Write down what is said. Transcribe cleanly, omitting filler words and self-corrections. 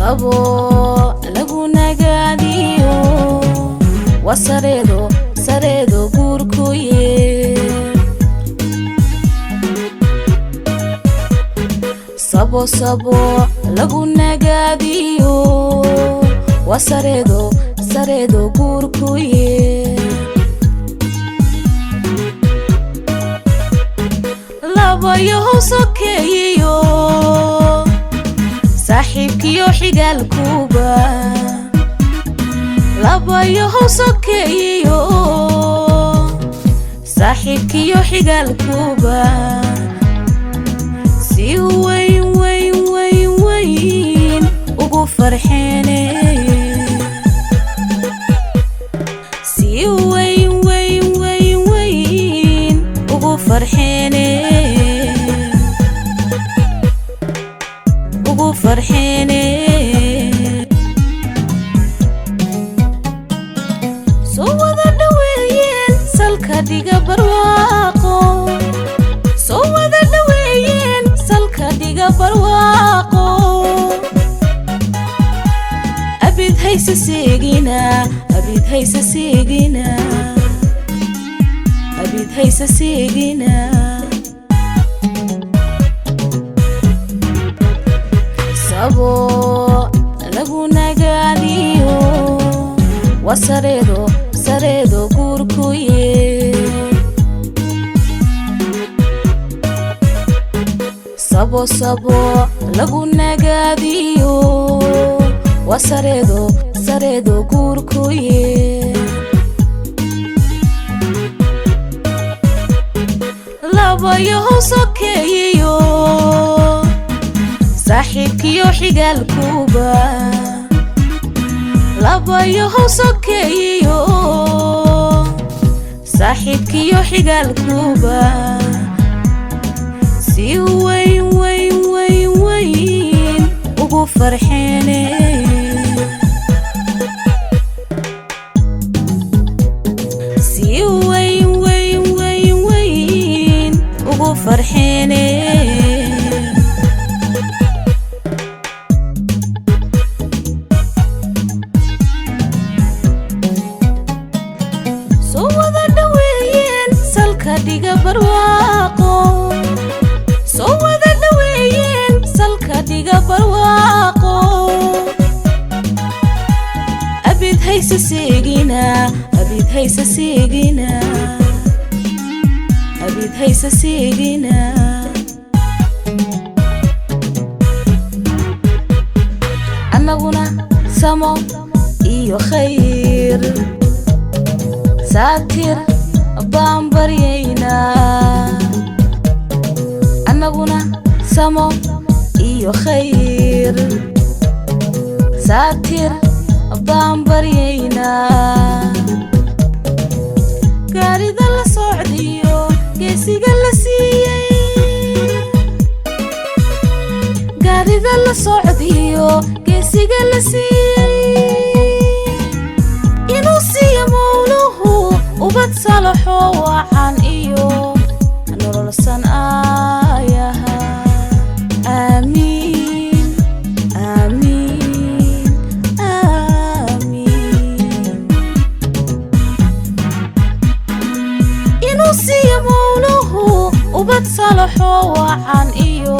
sabo lagu nagaadiyo sareedo guurkuye sabo lagu nagaadiyo sareedo guurkuye labayo sokeeyo saaxiibkiyo xigaalkuba labayo sokeeyo saaxiibkiyo xigaalkuba si weyn ugu farxeene si weyn ugu farxeene soo wada dhaweeyeen salka dhiga barwaaqo soo wada dhaweeyeen salka dhiga barwaaqo abid haysa seegina sabo lagu nagaadiyo sareedo guurkuye sabo lagu nagaadiyo sareedo guurkuye labayo sokeeyo saaxiibkiyo xigaalkuba labayo sokeeyo saaxiibkiyo xigaalkuba si weyn ugu farxeene si weyn ugu farxeene dhiga barwaaqo soo wada dhaweeyeen salka dhiga barwaaqo abid haysa seegina annaguna samo iyo khayr saatir baambaryayna annaguna samo iyo khayr saatir baambaryayna gaarida la socdiyo geesiga la siiyey gaarida la socdiyo geesiga la siiyey inuu siiyo mawluhu ubad salaxo wacan iyo nololsan ayaha amiin inuu siiyo mawluhu ubad salaxo wacan iyo